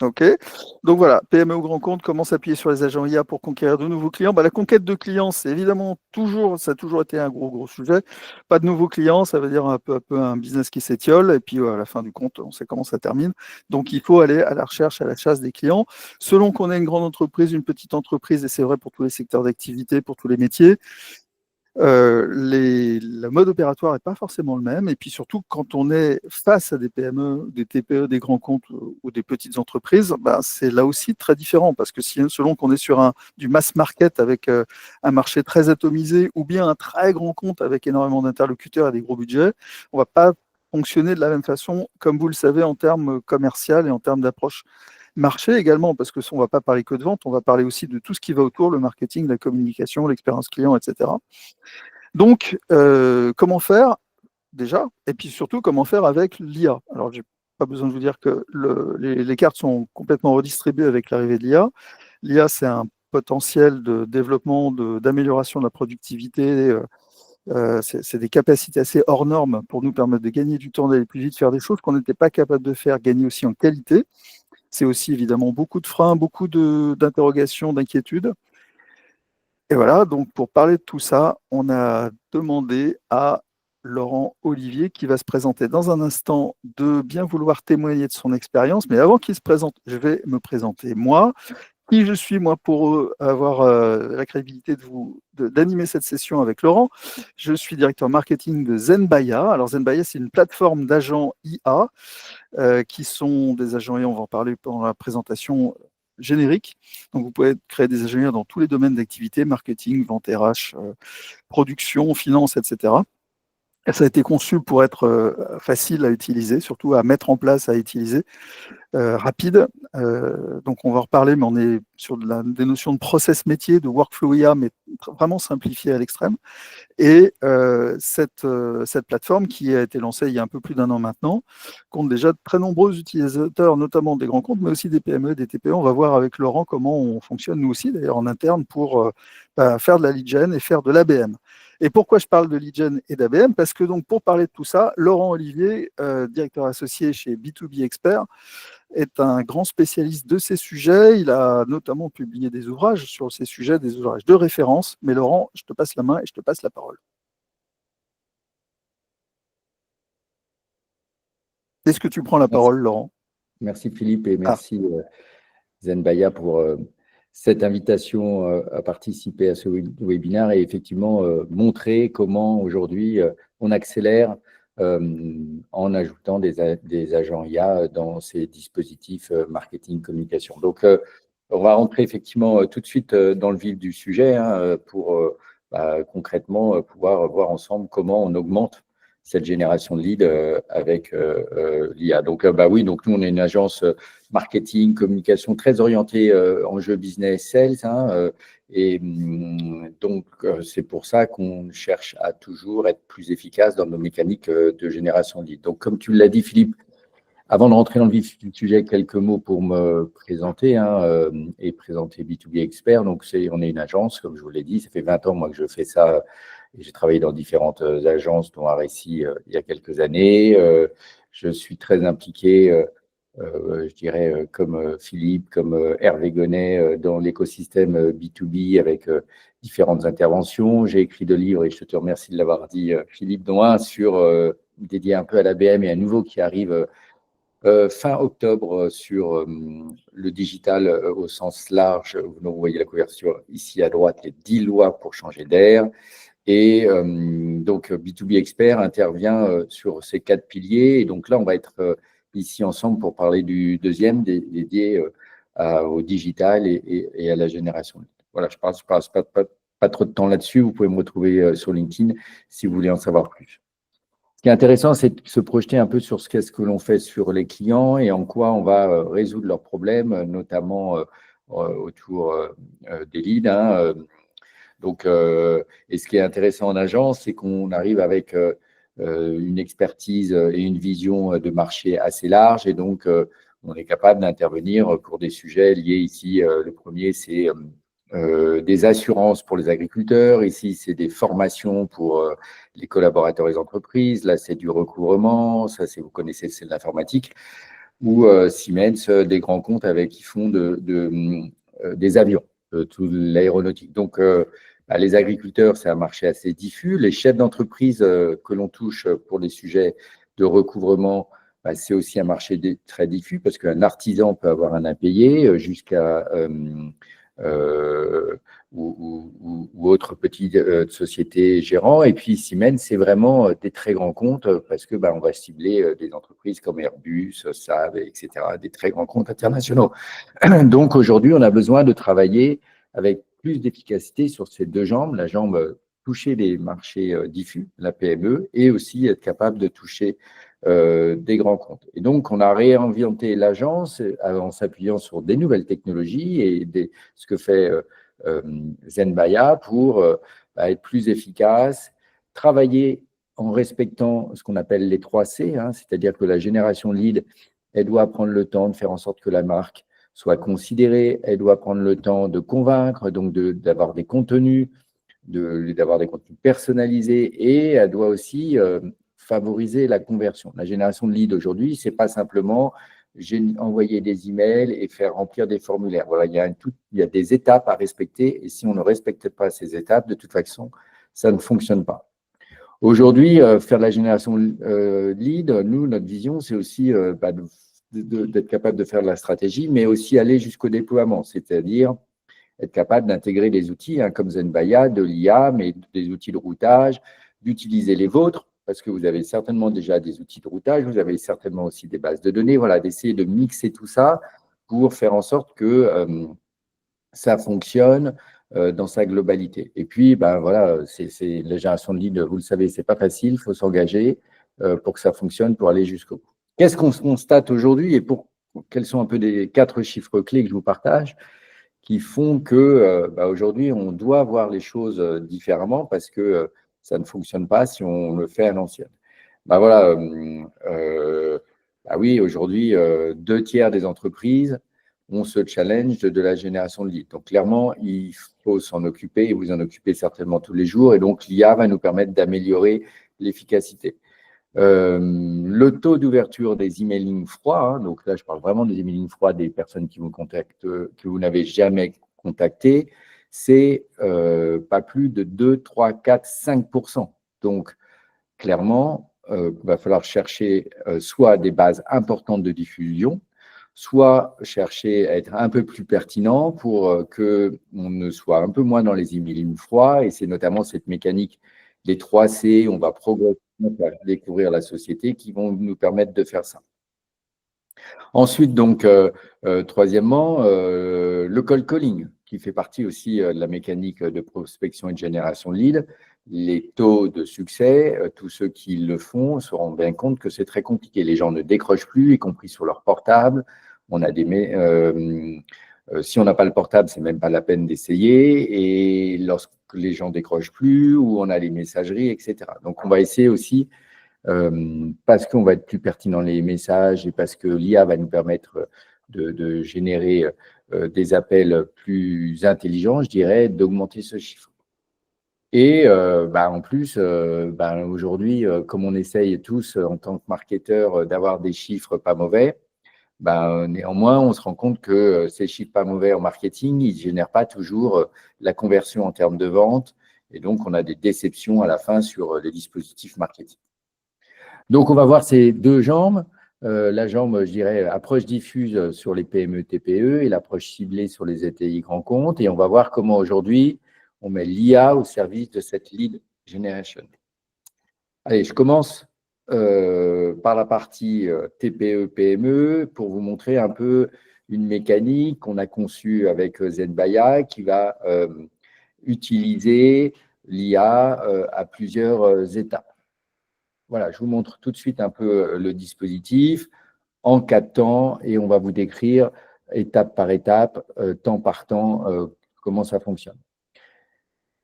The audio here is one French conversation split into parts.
OK. Donc voilà, PME ou grand compte, comment s'appuyer sur les agents IA pour conquérir de nouveaux clients? La conquête de clients, c'est évidemment ça a toujours été un gros sujet. Pas de nouveaux clients, ça veut dire un peu à peu un business qui s'étiole et puis à la fin du compte, on sait comment ça termine. Donc il faut aller à la recherche, à la chasse des clients. Selon qu'on ait une grande entreprise, une petite entreprise, et c'est vrai pour tous les secteurs d'activité, pour tous les métiers, le mode opératoire n'est pas forcément le même. Et puis surtout, quand on est face à des PME, des TPE, des grands comptes ou des petites entreprises, c'est là aussi très différent. Parce que selon qu'on est sur du mass market avec un marché très atomisé ou bien un très grand compte avec énormément d'interlocuteurs et des gros budgets, on ne va pas fonctionner de la même façon, comme vous le savez, en termes commercial et en termes d'approche marché également, parce que on ne va pas parler que de vente, on va parler aussi de tout ce qui va autour, le marketing, la communication, l'expérience client, etc. Donc, comment faire déjà? Et puis surtout, comment faire avec l'IA? Alors, j'ai pas besoin de vous dire que les cartes sont complètement redistribuées avec l'arrivée de l'IA. L'IA, c'est un potentiel de développement, d'amélioration de la productivité. C'est des capacités assez hors normes pour nous permettre de gagner du temps, d'aller plus vite, faire des choses qu'on n'était pas capable de faire, gagner aussi en qualité. C'est aussi évidemment beaucoup de freins, beaucoup d'interrogations, d'inquiétudes. Et voilà, donc pour parler de tout ça, on a demandé à Laurent Olivier, qui va se présenter dans un instant, de bien vouloir témoigner de son expérience. Mais avant qu'il se présente, je vais me présenter moi. Qui je suis, moi, pour avoir la crédibilité d'animer cette session avec Laurent. Je suis directeur marketing de Zenbaya. Alors, Zenbaya, c'est une plateforme d'agents IA qui sont des agents IA, on va en parler pendant la présentation générique. Donc, vous pouvez créer des agents IA dans tous les domaines d'activité, marketing, vente RH, production, finance, etc. Et ça a été conçu pour être facile à utiliser, surtout à mettre en place, à utiliser, rapide. Donc, on va en reparler, mais on est sur des notions de process métier, de workflow IA, mais vraiment simplifié à l'extrême. Et cette plateforme, qui a été lancée il y a un peu plus d'un an maintenant, compte déjà de très nombreux utilisateurs, notamment des grands comptes, mais aussi des PME, des TPE. On va voir avec Laurent comment on fonctionne, nous aussi, d'ailleurs, en interne, pour faire de la lead gen et faire de l'ABM. Et pourquoi je parle de lead gen et d'ABM? Parce que donc, pour parler de tout ça, Laurent Olivier, directeur associé chez B2B Expert, est un grand spécialiste de ces sujets. Il a notamment publié des ouvrages sur ces sujets, des ouvrages de référence. Mais Laurent, je te passe la main et je te passe la parole. Est-ce que tu prends la Merci. parole, Laurent? Merci Philippe et Ah, merci Zenbaya pour cette invitation à participer à ce webinaire et effectivement montrer comment aujourd'hui on accélère en ajoutant des agents IA dans ces dispositifs marketing communication. Donc on va rentrer effectivement tout de suite dans le vif du sujet pour concrètement pouvoir voir ensemble comment on augmente cette génération de leads avec l'IA. Donc oui, donc nous on est une agence marketing, communication très orientée enjeux business, sales. Donc, c'est pour ça qu'on cherche à toujours être plus efficace dans nos mécaniques de génération de leads. Donc, comme tu l'as dit, Philippe, avant de rentrer dans le vif du sujet, quelques mots pour me présenter et présenter B2B Expert. Donc, on est une agence, comme je vous l'ai dit, ça fait 20 ans moi que je fais ça. Et j'ai travaillé dans différentes agences, dont RSI il y a quelques années. Je suis très impliqué je dirais, comme Philippe, comme Hervé Gonnet, dans l'écosystème B2B avec différentes interventions. J'ai écrit 2 livres et je te remercie de l'avoir dit, Philippe, dont un dédié un peu à l'ABM et un nouveau qui arrive fin octobre sur le digital au sens large. Vous voyez la couverture ici à droite, les 10 lois pour changer d'air. Et donc, B2B Expert intervient sur ces 4 piliers. Et donc là, on va être ici ensemble pour parler du deuxième, dédié au digital et à la génération. Voilà, je ne passe pas trop de temps là-dessus. Vous pouvez me retrouver sur LinkedIn si vous voulez en savoir plus. Ce qui est intéressant, c'est de se projeter un peu sur ce qu'est-ce que l'on fait sur les clients et en quoi on va résoudre leurs problèmes, notamment autour des leads. Donc, et ce qui est intéressant en agence, c'est qu'on arrive avec une expertise et une vision de marché assez large. Et donc, on est capable d'intervenir pour des sujets liés ici. Le premier, c'est des assurances pour les agriculteurs. Ici, c'est des formations pour les collaborateurs et les entreprises. Là, c'est du recouvrement. Ça, vous connaissez, c'est de l'informatique. ou Siemens, des grands comptes qui font des avions, tout l'aéronautique. Donc, les agriculteurs, c'est un marché assez diffus. Les chefs d'entreprise que l'on touche pour les sujets de recouvrement, c'est aussi un marché très diffus parce qu'un artisan peut avoir un impayé jusqu'à ou autres petites sociétés gérants. Et puis Siemens, c'est vraiment des très grands comptes parce que on va cibler des entreprises comme Airbus, Saab, etc., des très grands comptes internationaux. Donc aujourd'hui, on a besoin de travailler avec plus d'efficacité sur ces deux jambes, la jambe toucher les marchés diffus, la PME, et aussi être capable de toucher des grands comptes. Et donc, on a réinventé l'agence en s'appuyant sur des nouvelles technologies et ce que fait Zenbaya pour être plus efficace, travailler en respectant ce qu'on appelle les 3 C, c'est-à-dire que la génération lead, elle doit prendre le temps de faire en sorte que la marque soit considérée, elle doit prendre le temps de convaincre, donc d'avoir des contenus, d'avoir des contenus personnalisés, et elle doit aussi favoriser la conversion. La génération de leads aujourd'hui, ce n'est pas simplement envoyer des emails et faire remplir des formulaires. Voilà, il y a des étapes à respecter, et si on ne respecte pas ces étapes, de toute façon, ça ne fonctionne pas. Aujourd'hui, faire de la génération lead, nous, notre vision, c'est aussi d'être capable de faire de la stratégie, mais aussi aller jusqu'au déploiement, c'est-à-dire être capable d'intégrer les outils comme Zenbaya, de l'IA, mais des outils de routage, d'utiliser les vôtres, parce que vous avez certainement déjà des outils de routage, vous avez certainement aussi des bases de données, voilà, d'essayer de mixer tout ça pour faire en sorte que ça fonctionne dans sa globalité. Et puis, voilà, c'est la génération de lead, vous le savez, c'est pas facile, il faut s'engager pour que ça fonctionne, pour aller jusqu'au bout. Qu'est-ce qu'on constate aujourd'hui et quels sont un peu les 4 chiffres clés que je vous partage qui font que aujourd'hui, on doit voir les choses différemment parce que ça ne fonctionne pas si on le fait à l'ancienne. Voilà, oui, aujourd'hui, 2 tiers des entreprises ont ce challenge de la génération de leads. Donc, clairement, il faut s'en occuper et vous en occupez certainement tous les jours. Et donc, l'IA va nous permettre d'améliorer l'efficacité. Le taux d'ouverture des emailing froids, donc là, je parle vraiment des emailing froids des personnes qui vous contactent, que vous n'avez jamais contactées, c'est pas plus de 2, 3, 4, 5%. Donc, clairement, il va falloir chercher soit des bases importantes de diffusion, soit chercher à être un peu plus pertinent pour qu'on ne soit un peu moins dans les emailing froids. Et c'est notamment cette mécanique des 3 C, on va progressivement découvrir la société qui vont nous permettre de faire ça. Ensuite, donc, troisièmement, le cold calling, qui fait partie aussi de la mécanique de prospection et de génération de leads. Les taux de succès, tous ceux qui le font se rendent bien compte que c'est très compliqué. Les gens ne décrochent plus, y compris sur leur portable. On a si on n'a pas le portable, c'est même pas la peine d'essayer. Et lorsque les gens décrochent plus, ou on a les messageries, etc. Donc, on va essayer aussi parce qu'on va être plus pertinent dans les messages et parce que l'IA va nous permettre de générer des appels plus intelligents, je dirais, d'augmenter ce chiffre. Et en plus, aujourd'hui, comme on essaye tous en tant que marketeurs d'avoir des chiffres pas mauvais, néanmoins, on se rend compte que ces chiffres pas mauvais en marketing, ils ne génèrent pas toujours la conversion en termes de vente. Et donc, on a des déceptions à la fin sur les dispositifs marketing. Donc, on va voir ces 2 jambes. La jambe, je dirais, approche diffuse sur les PME, TPE et l'approche ciblée sur les ETI grands comptes. Et on va voir comment aujourd'hui, on met l'IA au service de cette lead generation. Allez, je commence par la partie TPE, PME pour vous montrer un peu une mécanique qu'on a conçue avec Zenbaya qui va utiliser l'IA à plusieurs étapes. Voilà, je vous montre tout de suite un peu le dispositif en 4 temps et on va vous décrire étape par étape, temps par temps, comment ça fonctionne.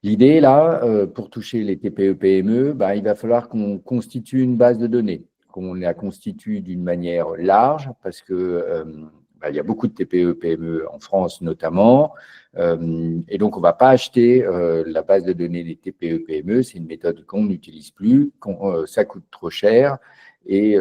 L'idée, là, pour toucher les TPE-PME, il va falloir qu'on constitue une base de données, qu'on la constitue d'une manière large parce que il y a beaucoup de TPE-PME en France notamment. Et donc, on ne va pas acheter la base de données des TPE-PME. C'est une méthode qu'on n'utilise plus, ça coûte trop cher et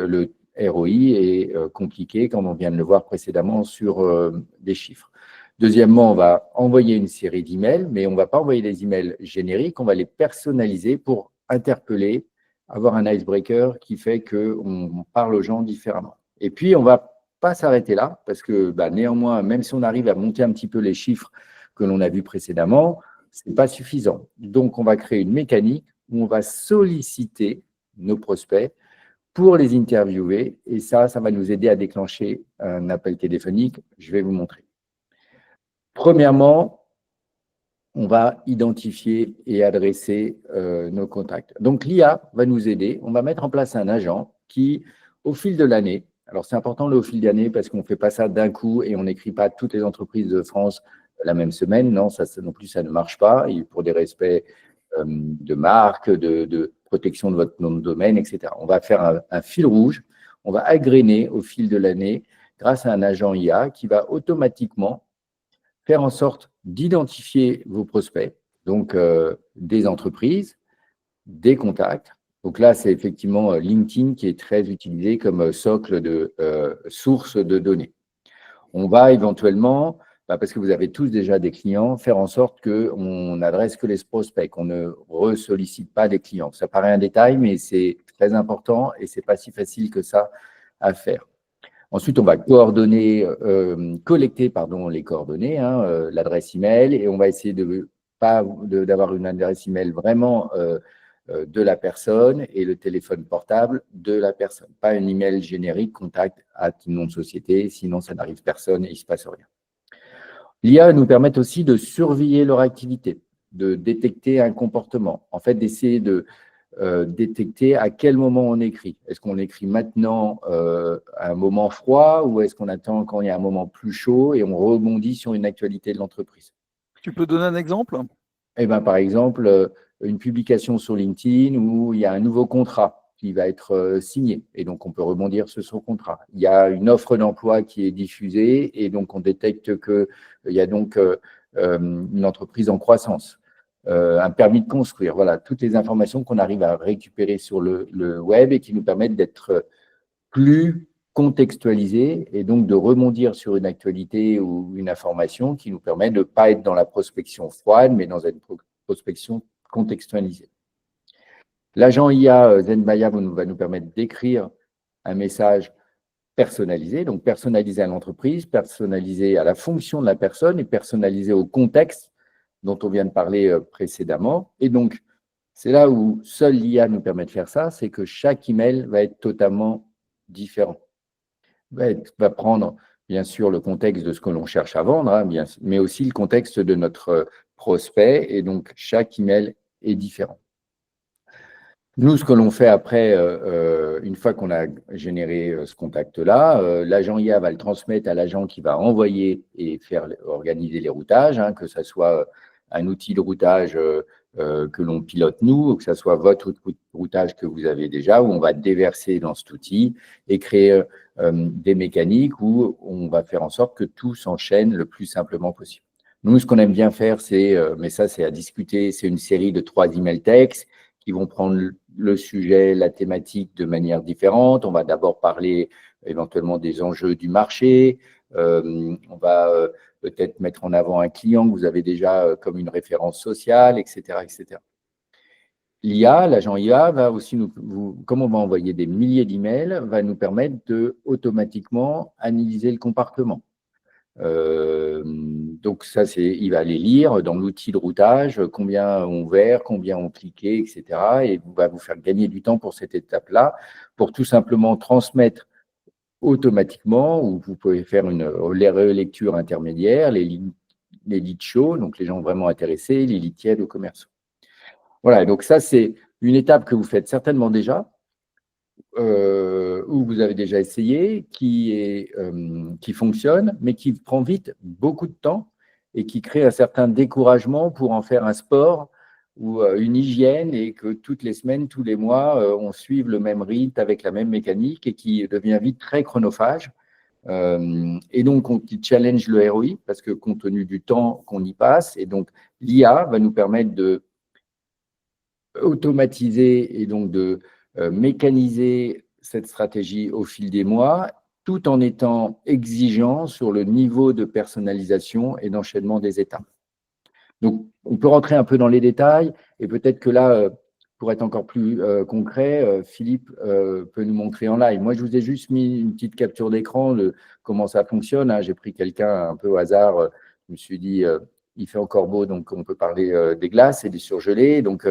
ROI est compliqué, comme on vient de le voir précédemment sur des chiffres. Deuxièmement, on va envoyer une série d'emails, mais on ne va pas envoyer des emails génériques, on va les personnaliser pour interpeller, avoir un icebreaker qui fait qu'on parle aux gens différemment. Et puis, on ne va pas s'arrêter là, parce que néanmoins, même si on arrive à monter un petit peu les chiffres que l'on a vus précédemment, ce n'est pas suffisant. Donc, on va créer une mécanique où on va solliciter nos prospects pour les interviewer. Et ça va nous aider à déclencher un appel téléphonique. Je vais vous montrer. Premièrement, on va identifier et adresser nos contacts. Donc, l'IA va nous aider. On va mettre en place un agent qui, au fil de l'année, alors c'est important le au fil d'année parce qu'on ne fait pas ça d'un coup et on n'écrit pas toutes les entreprises de France la même semaine. Non, ça non plus, ça ne marche pas. Et pour des respects de marque, de protection de votre nom de domaine, etc. On va faire un fil rouge. On va agréner au fil de l'année grâce à un agent IA qui va automatiquement faire en sorte d'identifier vos prospects, donc des entreprises, des contacts. Donc là, c'est effectivement LinkedIn qui est très utilisé comme socle de source de données. On va éventuellement, parce que vous avez tous déjà des clients, faire en sorte qu'on n'adresse que les prospects, qu'on ne ressollicite pas des clients. Ça paraît un détail, mais c'est très important et ce n'est pas si facile que ça à faire. Ensuite, on va collecter les coordonnées, l'adresse email, et on va essayer d'avoir une adresse email vraiment de la personne et le téléphone portable de la personne. Pas un email générique, contact à nom de société, sinon ça n'arrive personne et il ne se passe rien. L'IA nous permet aussi de surveiller leur activité, de détecter un comportement, en fait d'essayer de détecter à quel moment on écrit. Est-ce qu'on écrit maintenant à un moment froid ou est-ce qu'on attend quand il y a un moment plus chaud et on rebondit sur une actualité de l'entreprise? Tu peux donner un exemple? Par exemple, une publication sur LinkedIn où il y a un nouveau contrat qui va être signé et donc on peut rebondir sur son contrat. Il y a une offre d'emploi qui est diffusée et donc on détecte qu'il y a donc une entreprise en croissance. Un permis de construire, voilà, toutes les informations qu'on arrive à récupérer sur le web et qui nous permettent d'être plus contextualisés et donc de rebondir sur une actualité ou une information qui nous permet de ne pas être dans la prospection froide, mais dans une prospection contextualisée. L'agent IA Zenmaya va nous permettre d'écrire un message personnalisé, donc personnalisé à l'entreprise, personnalisé à la fonction de la personne et personnalisé au contexte dont on vient de parler précédemment. Et donc, c'est là où seule l'IA nous permet de faire ça, c'est que chaque email va être totalement différent. Va prendre, bien sûr, le contexte de ce que l'on cherche à vendre, mais aussi le contexte de notre prospect. Et donc, chaque email est différent. Nous, ce que l'on fait après, une fois qu'on a généré ce contact-là, l'agent IA va le transmettre à l'agent qui va envoyer et organiser les routages, que ce soit un outil de routage que l'on pilote nous, ou que ce soit votre routage que vous avez déjà, où on va déverser dans cet outil et créer des mécaniques où on va faire en sorte que tout s'enchaîne le plus simplement possible. Nous, ce qu'on aime bien faire, mais ça c'est à discuter, c'est une série de 3 emails textes qui vont prendre le sujet, la thématique de manière différente. On va d'abord parler éventuellement des enjeux du marché. On va peut-être mettre en avant un client que vous avez déjà comme une référence sociale, etc. etc. L'IA, l'agent IA, va aussi comme on va envoyer des milliers d'emails, va nous permettre de automatiquement analyser le comportement. Donc ça, il va aller lire dans l'outil de routage combien ont ouvert, combien ont cliqué, etc. Et va vous faire gagner du temps pour cette étape-là, pour tout simplement transmettre automatiquement, ou vous pouvez faire les relectures intermédiaires, les leads chauds, donc les gens vraiment intéressés, les leads tièdes aux commerçants. Voilà, donc ça, c'est une étape que vous faites certainement déjà, où vous avez déjà essayé, qui fonctionne, mais qui prend vite beaucoup de temps et qui crée un certain découragement pour en faire un sport ou une hygiène et que toutes les semaines, tous les mois, on suive le même rythme avec la même mécanique et qui devient vite très chronophage. Et donc, on challenge le ROI parce que compte tenu du temps qu'on y passe, et donc l'IA va nous permettre de automatiser et donc de mécaniser cette stratégie au fil des mois, tout en étant exigeant sur le niveau de personnalisation et d'enchaînement des étapes. Donc, on peut rentrer un peu dans les détails et peut-être que là, pour être encore plus concret, Philippe peut nous montrer en live. Moi, je vous ai juste mis une petite capture d'écran de comment ça fonctionne, hein. J'ai pris quelqu'un un peu au hasard. Je me suis dit, il fait encore beau, donc on peut parler des glaces et des surgelés. Donc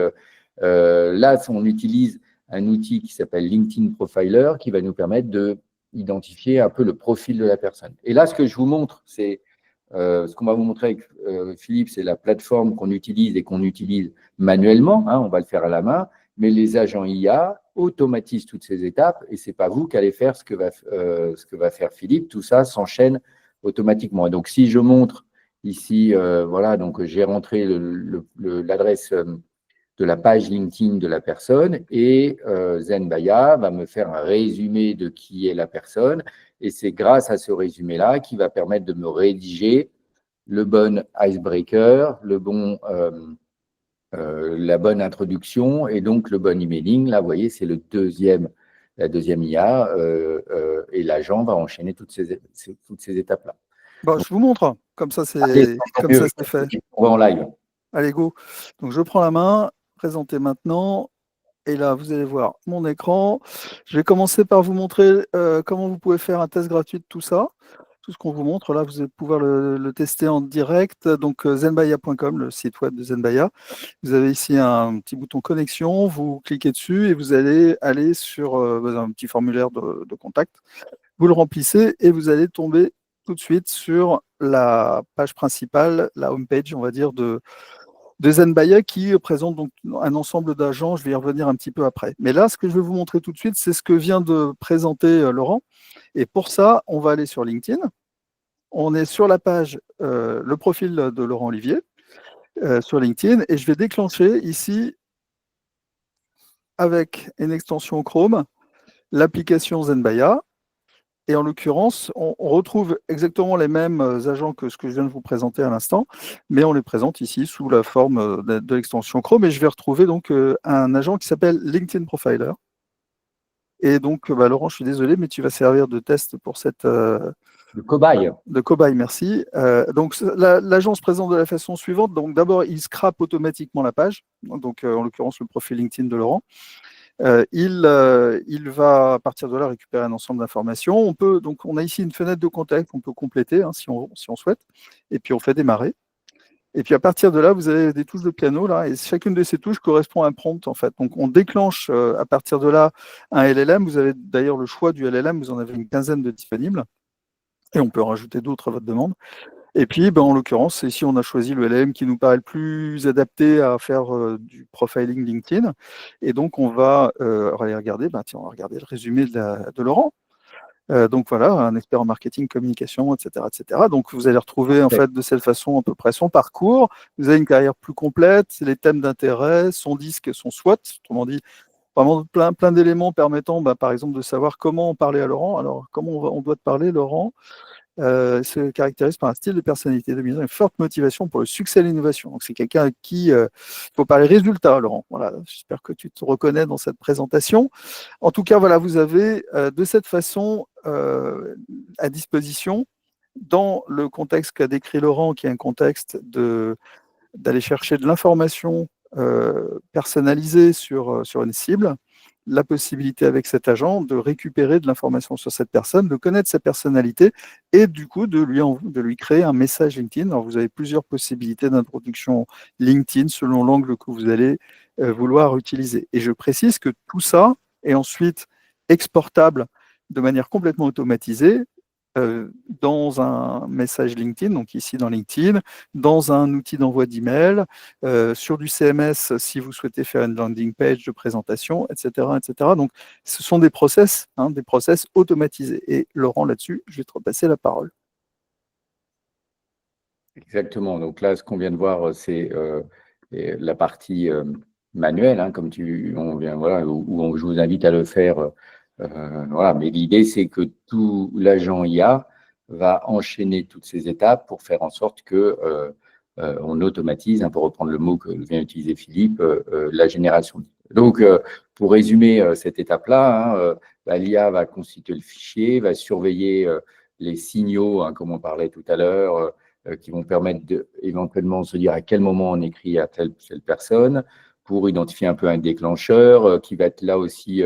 là, on utilise un outil qui s'appelle LinkedIn Profiler qui va nous permettre d'identifier un peu le profil de la personne. Et là, ce que je vous montre, c'est ce qu'on va vous montrer avec Philippe, c'est la plateforme qu'on utilise et qu'on utilise manuellement, hein, on va le faire à la main, mais les agents IA automatisent toutes ces étapes et ce n'est pas vous qui allez faire ce que va faire Philippe, tout ça s'enchaîne automatiquement. Et donc, si je montre ici, voilà, donc j'ai rentré l'adresse de la page LinkedIn de la personne et Zenbaya va me faire un résumé de qui est la personne et c'est grâce à ce résumé-là qui va permettre de me rédiger le bon icebreaker, la bonne introduction et donc le bon emailing. Là, vous voyez, c'est la deuxième IA et l'agent va enchaîner toutes ces étapes-là. Bon, je vous montre, comme ça c'est fait. On va en live. Allez, go. Donc je prends la main, présenter maintenant. Et là, vous allez voir mon écran. Je vais commencer par vous montrer comment vous pouvez faire un test gratuit de tout ça. Tout ce qu'on vous montre, là, vous allez pouvoir le tester en direct. Donc, zenbaya.com, le site web de Zenbaya. Vous avez ici un petit bouton connexion. Vous cliquez dessus et vous allez aller sur un petit formulaire de contact. Vous le remplissez et vous allez tomber tout de suite sur la page principale, la homepage, on va dire, de Zenbaya qui présente donc un ensemble d'agents, je vais y revenir un petit peu après. Mais là, ce que je vais vous montrer tout de suite, c'est ce que vient de présenter Laurent. Et pour ça, on va aller sur LinkedIn. On est sur la page, le profil de Laurent Olivier sur LinkedIn, et je vais déclencher ici, avec une extension Chrome, l'application Zenbaya. Et en l'occurrence, on retrouve exactement les mêmes agents que ce que je viens de vous présenter à l'instant, mais on les présente ici sous la forme de l'extension Chrome. Et je vais retrouver donc un agent qui s'appelle LinkedIn Profiler. Et donc, Laurent, je suis désolé, mais tu vas servir de test pour cette… de cobaye. De cobaye, merci. Donc, l'agent se présente de la façon suivante. Donc, d'abord, il scrape automatiquement la page, donc en l'occurrence le profil LinkedIn de Laurent. Il va à partir de là récupérer un ensemble d'informations. On a ici une fenêtre de contact qu'on peut compléter si on souhaite, et puis on fait démarrer. Et puis à partir de là, vous avez des touches de piano là, et chacune de ces touches correspond à un prompt en fait. Donc on déclenche à partir de là un LLM. Vous avez d'ailleurs le choix du LLM, vous en avez une quinzaine de disponibles, et on peut en rajouter d'autres à votre demande. Et puis, en l'occurrence, ici, on a choisi le LLM qui nous paraît le plus adapté à faire du profiling LinkedIn. Et donc, on va aller regarder, on va regarder le résumé de Laurent. Donc voilà, un expert en marketing, communication, etc., etc. Donc, vous allez retrouver en fait de cette façon à peu près son parcours. Vous avez une carrière plus complète, les thèmes d'intérêt, son disque, son SWOT, autrement dit, vraiment plein d'éléments permettant, par exemple, de savoir comment parler à Laurent. Alors, comment on doit te parler, Laurent ? Se caractérise par un style de personnalité dominant et une forte motivation pour le succès et l'innovation. Donc, c'est quelqu'un à qui il faut parler résultat, Laurent. Voilà, j'espère que tu te reconnais dans cette présentation. En tout cas, voilà, vous avez de cette façon à disposition, dans le contexte qu'a décrit Laurent, qui est un contexte d'aller chercher de l'information personnalisée sur une cible, la possibilité avec cet agent de récupérer de l'information sur cette personne, de connaître sa personnalité et du coup de lui créer un message LinkedIn. Alors vous avez plusieurs possibilités d'introduction LinkedIn selon l'angle que vous allez vouloir utiliser. Et je précise que tout ça est ensuite exportable de manière complètement automatisée dans un message LinkedIn, donc ici dans LinkedIn, dans un outil d'envoi d'email, sur du CMS si vous souhaitez faire une landing page de présentation, etc. etc. Donc ce sont des process automatisés. Et Laurent, là-dessus, je vais te repasser la parole. Exactement. Donc là, ce qu'on vient de voir, c'est la partie manuelle, comme où je vous invite à le faire. Voilà. Mais l'idée, c'est que tout l'agent IA va enchaîner toutes ces étapes pour faire en sorte que on automatise, pour reprendre le mot que vient d'utiliser Philippe, la génération Donc, pour résumer cette étape-là, l'IA va constituer le fichier, va surveiller les signaux, comme on parlait tout à l'heure, qui vont permettre éventuellement de se dire à quel moment on écrit à telle personne, pour identifier un peu un déclencheur qui va être là aussi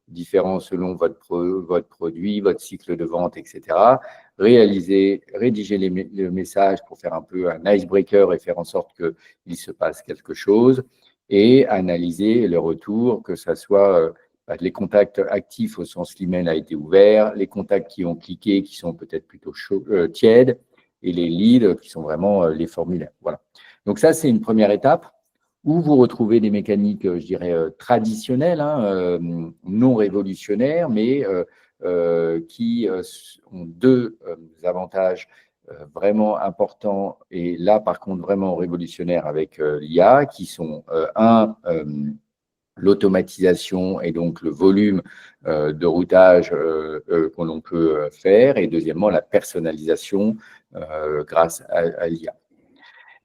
différent selon votre produit, votre cycle de vente, etc. Rédiger le message pour faire un peu un icebreaker et faire en sorte qu'il se passe quelque chose, et analyser le retour, que ce soit les contacts actifs au sens l'email a été ouvert, les contacts qui ont cliqué, qui sont peut-être plutôt tièdes, et les leads qui sont vraiment les formulaires. Voilà. Donc ça, c'est une première étape où vous retrouvez des mécaniques, je dirais, traditionnelles, non révolutionnaires, mais qui ont deux avantages vraiment importants, et là, par contre, vraiment révolutionnaires avec l'IA, qui sont l'automatisation et donc le volume de routage que l'on peut faire, et deuxièmement, la personnalisation grâce à l'IA.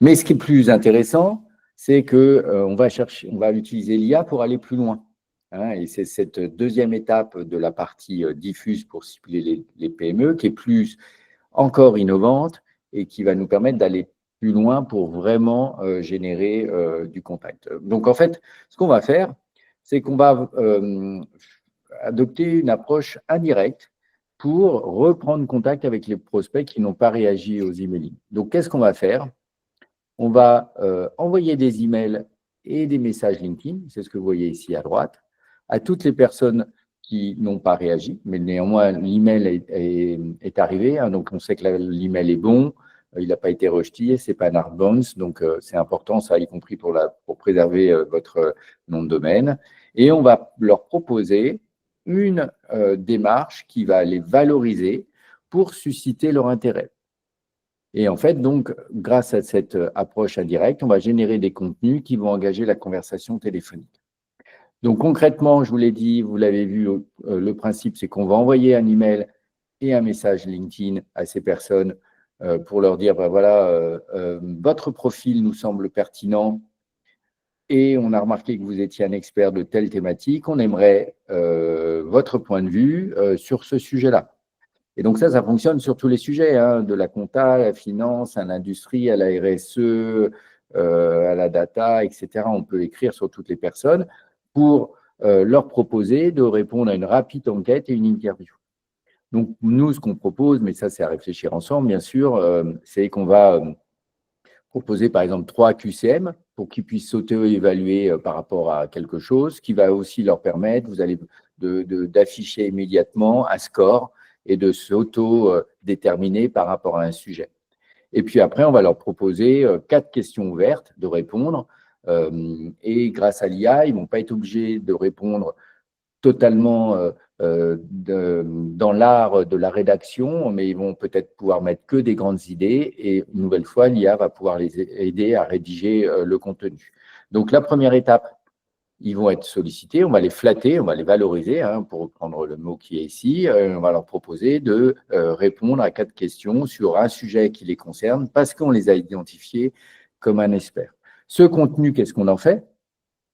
Mais ce qui est plus intéressant, c'est qu'on va utiliser l'IA pour aller plus loin. Et c'est cette deuxième étape de la partie diffuse pour cibler les PME qui est plus encore innovante et qui va nous permettre d'aller plus loin pour vraiment générer du contact. Donc, en fait, ce qu'on va faire, c'est qu'on va adopter une approche indirecte pour reprendre contact avec les prospects qui n'ont pas réagi aux emailing. Donc, qu'est-ce qu'on va faire? On va envoyer des emails et des messages LinkedIn, c'est ce que vous voyez ici à droite, à toutes les personnes qui n'ont pas réagi, mais néanmoins, l'email est arrivé, donc on sait que l'email est bon, il n'a pas été rejeté, ce n'est pas un hard bounce, donc c'est important, ça, y compris pour préserver votre nom de domaine. Et on va leur proposer une démarche qui va les valoriser pour susciter leur intérêt. Et en fait, donc, grâce à cette approche indirecte, on va générer des contenus qui vont engager la conversation téléphonique. Donc, concrètement, je vous l'ai dit, vous l'avez vu, le principe, c'est qu'on va envoyer un email et un message LinkedIn à ces personnes pour leur dire, voilà, votre profil nous semble pertinent et on a remarqué que vous étiez un expert de telle thématique, on aimerait votre point de vue sur ce sujet-là. Et donc ça fonctionne sur tous les sujets, de la compta, à la finance, à l'industrie, à la RSE, à la data, etc. On peut écrire sur toutes les personnes pour leur proposer de répondre à une rapide enquête et une interview. Donc nous, ce qu'on propose, mais ça c'est à réfléchir ensemble, bien sûr, c'est qu'on va proposer par exemple 3 QCM pour qu'ils puissent s'auto-évaluer par rapport à quelque chose, qui va aussi leur permettre, vous allez d'afficher immédiatement un score et de s'auto-déterminer par rapport à un sujet. Et puis après, on va leur proposer 4 questions ouvertes de répondre. Et grâce à l'IA, ils ne vont pas être obligés de répondre totalement dans l'art de la rédaction, mais ils vont peut-être pouvoir mettre que des grandes idées. Et une nouvelle fois, l'IA va pouvoir les aider à rédiger le contenu. Donc, la première étape, ils vont être sollicités, on va les flatter, on va les valoriser, pour reprendre le mot qui est ici. On va leur proposer de répondre à 4 questions sur un sujet qui les concerne parce qu'on les a identifiés comme un expert. Ce contenu, qu'est-ce qu'on en fait?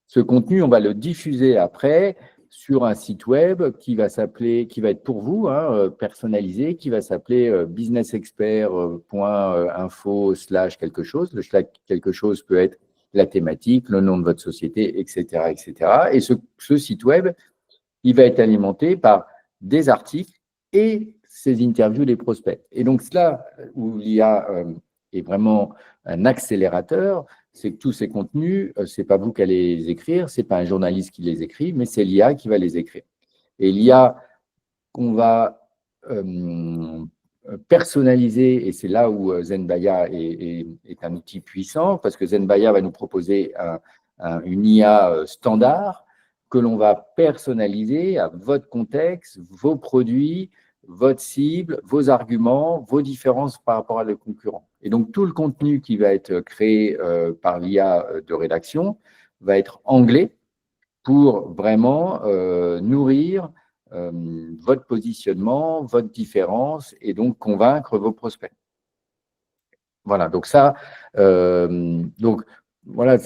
Ce contenu, on va le diffuser après sur un site web qui va être pour vous, personnalisé, qui va s'appeler businessexpert.info/ quelque chose. Le quelque chose peut être la thématique, le nom de votre société, etc. etc. Et ce site web, il va être alimenté par des articles et ces interviews des prospects. Et donc, là où l'IA est vraiment un accélérateur, c'est que tous ces contenus, ce n'est pas vous qui allez les écrire, ce n'est pas un journaliste qui les écrit, mais c'est l'IA qui va les écrire. Et l'IA qu'on va personnaliser, et c'est là où Zenbaia est un outil puissant, parce que Zenbaia va nous proposer une IA standard que l'on va personnaliser à votre contexte, vos produits, votre cible, vos arguments, vos différences par rapport à les concurrents. Et donc, tout le contenu qui va être créé par l'IA de rédaction va être anglais pour vraiment nourrir votre positionnement, votre différence et donc convaincre vos prospects. Voilà, donc ça, voilà,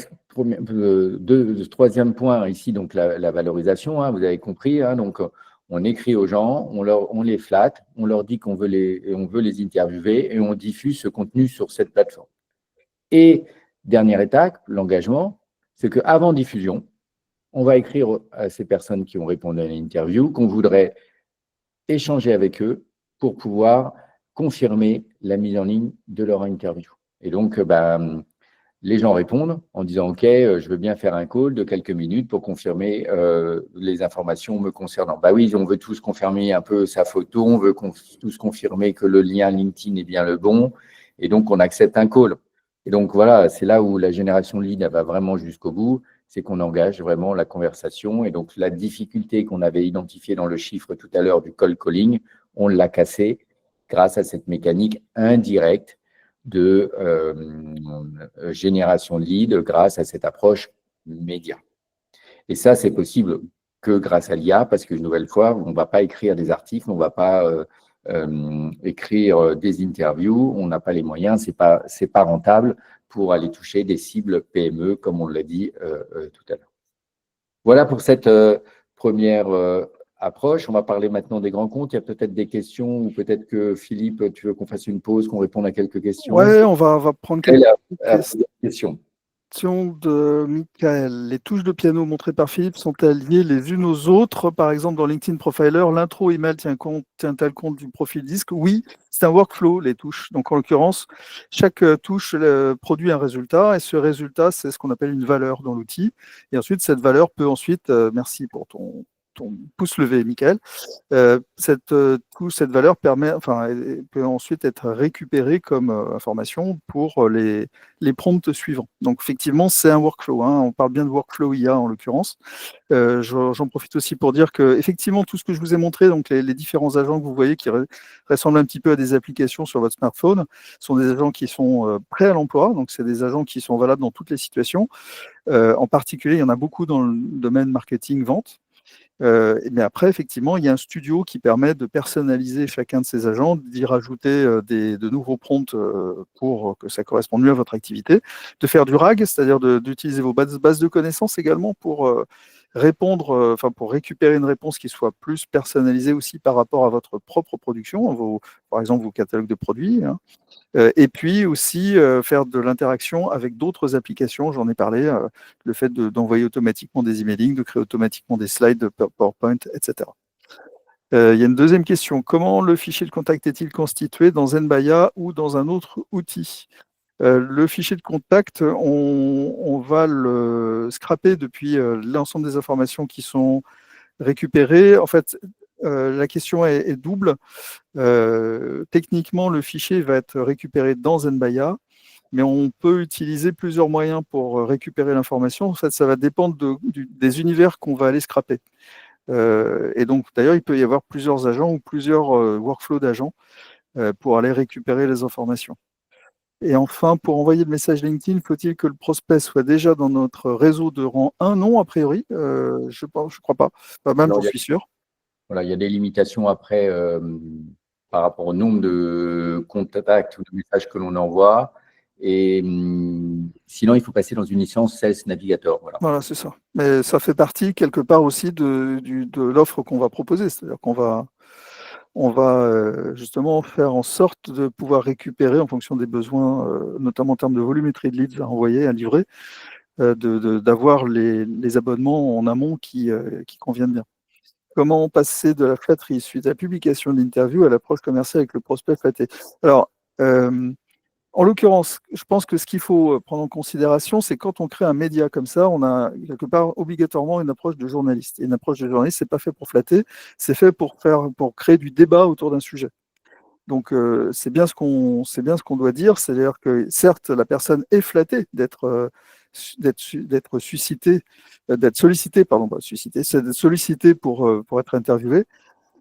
troisième point ici, donc la valorisation, hein, vous avez compris. Hein, donc, on écrit aux gens, on les flatte, on leur dit qu'on veut les interviewer et on diffuse ce contenu sur cette plateforme. Et dernière étape, l'engagement, c'est qu'avant diffusion, on va écrire à ces personnes qui ont répondu à l'interview qu'on voudrait échanger avec eux pour pouvoir confirmer la mise en ligne de leur interview. Et donc, les gens répondent en disant « Ok, je veux bien faire un call de quelques minutes pour confirmer les informations me concernant. » Bah oui, on veut tous confirmer un peu sa photo, on veut tous confirmer que le lien LinkedIn est bien le bon, et donc on accepte un call. Et donc voilà, c'est là où la génération de lead va vraiment jusqu'au bout, c'est qu'on engage vraiment la conversation. Et donc la difficulté qu'on avait identifiée dans le chiffre tout à l'heure du cold calling, on l'a cassé grâce à cette mécanique indirecte de génération de lead grâce à cette approche média. Et ça, c'est possible que grâce à l'IA, parce qu'une nouvelle fois, on ne va pas écrire des articles, on ne va pas écrire des interviews, on n'a pas les moyens, ce n'est pas rentable pour aller toucher des cibles PME, comme on l'a dit tout à l'heure. Voilà pour cette première approche. On va parler maintenant des grands comptes. Il y a peut-être des questions ou peut-être que Philippe, tu veux qu'on fasse une pause, qu'on réponde à quelques questions. Ouais, on va prendre quelques questions. De Michael. Les touches de piano montrées par Philippe sont-elles liées les unes aux autres? Par exemple, dans LinkedIn Profiler, l'intro email tient-elle compte du profil disque? Oui, c'est un workflow, les touches. Donc, en l'occurrence, chaque touche produit un résultat et ce résultat, c'est ce qu'on appelle une valeur dans l'outil. Et ensuite, cette valeur peut ensuite, merci pour ton pouce levé, Michael, cette valeur peut ensuite être récupérée comme information pour les prompts suivants. Donc, effectivement, c'est un workflow. Hein. On parle bien de workflow IA en l'occurrence. J'en profite aussi pour dire que, effectivement, tout ce que je vous ai montré, donc les différents agents que vous voyez qui ressemblent un petit peu à des applications sur votre smartphone, sont des agents qui sont prêts à l'emploi. Donc, c'est des agents qui sont valables dans toutes les situations. En particulier, il y en a beaucoup dans le domaine marketing-vente. Mais après, effectivement, il y a un studio qui permet de personnaliser chacun de ces agents, d'y rajouter de nouveaux prompts pour que ça corresponde mieux à votre activité, de faire du RAG, c'est-à-dire d'utiliser vos bases de connaissances également pour répondre, pour récupérer une réponse qui soit plus personnalisée aussi par rapport à votre propre production, par exemple vos catalogues de produits. Hein. Et puis aussi faire de l'interaction avec d'autres applications, j'en ai parlé, le fait d'envoyer automatiquement des emailing, de créer automatiquement des slides de PowerPoint, etc. Il y a une deuxième question. Comment le fichier de contact est-il constitué dans Zenbaya ou dans un autre outil? Le fichier de contact, on va le scraper depuis l'ensemble des informations qui sont récupérées. En fait, la question est double. Techniquement, le fichier va être récupéré dans Zenbaya, mais on peut utiliser plusieurs moyens pour récupérer l'information. En fait, ça va dépendre des univers qu'on va aller scraper. Et donc, d'ailleurs, il peut y avoir plusieurs agents ou plusieurs workflows d'agents pour aller récupérer les informations. Et enfin, pour envoyer le message LinkedIn, faut-il que le prospect soit déjà dans notre réseau de rang 1? Non, a priori, je ne crois pas. Pas même, j'en suis sûr. Voilà, il y a des limitations après par rapport au nombre de contacts ou de messages que l'on envoie. Et sinon, il faut passer dans une licence Sales Navigator. Voilà, c'est ça. Mais ça fait partie quelque part aussi de l'offre qu'on va proposer. C'est-à-dire qu'on va justement faire en sorte de pouvoir récupérer en fonction des besoins, notamment en termes de volumétrie de leads à envoyer, à livrer, d'avoir les abonnements en amont qui conviennent bien. Comment passer de la flatterie suite à la publication de l'interview à l'approche commerciale avec le prospect flatté? Alors, en l'occurrence, je pense que ce qu'il faut prendre en considération, c'est quand on crée un média comme ça, on a quelque part obligatoirement une approche de journaliste. Et une approche de journaliste, c'est pas fait pour flatter, c'est fait pour créer du débat autour d'un sujet. Donc, c'est bien ce qu'on doit dire, c'est-à-dire que certes, la personne est flattée d'être sollicitée, pardon, pas suscitée, c'est d'être sollicitée pour être interviewée.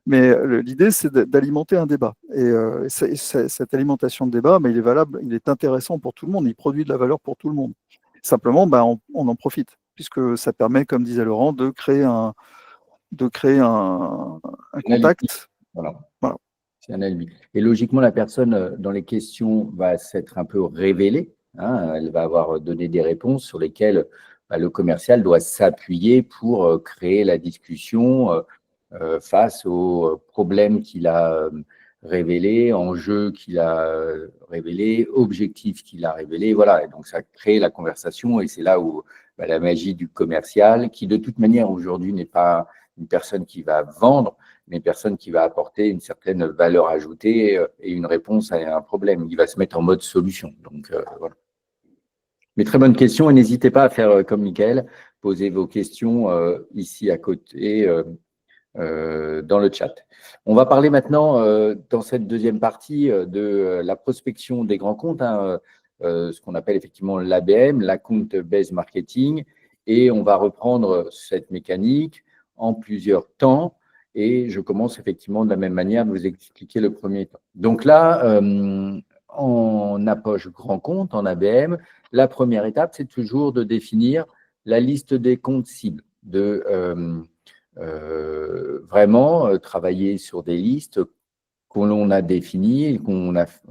Mais l'idée, c'est d'alimenter un débat. Et cette alimentation de débat, il est valable, il est intéressant pour tout le monde, il produit de la valeur pour tout le monde. Simplement, on en profite, puisque ça permet, comme disait Laurent, de créer un contact. Voilà. C'est un alibi. Et logiquement, la personne dans les questions va s'être un peu révélée. hein. Elle va avoir donné des réponses sur lesquelles le commercial doit s'appuyer pour créer la discussion face aux problèmes qu'il a révélés, enjeux qu'il a révélés, objectifs qu'il a révélés. Voilà, et donc ça crée la conversation et c'est là où la magie du commercial, qui de toute manière aujourd'hui n'est pas une personne qui va vendre, mais une personne qui va apporter une certaine valeur ajoutée et une réponse à un problème. Il va se mettre en mode solution. Donc, voilà. Mais très bonne question et n'hésitez pas à faire comme Mickaël, poser vos questions ici à côté dans le chat. On va parler maintenant dans cette deuxième partie de la prospection des grands comptes, hein, ce qu'on appelle effectivement l'ABM, l'Account Based Marketing, et on va reprendre cette mécanique en plusieurs temps. Et je commence effectivement de la même manière de vous expliquer le premier temps. Donc là, en approche grand compte, en ABM, la première étape, c'est toujours de définir la liste des comptes cibles, de vraiment travailler sur des listes qu'on a définies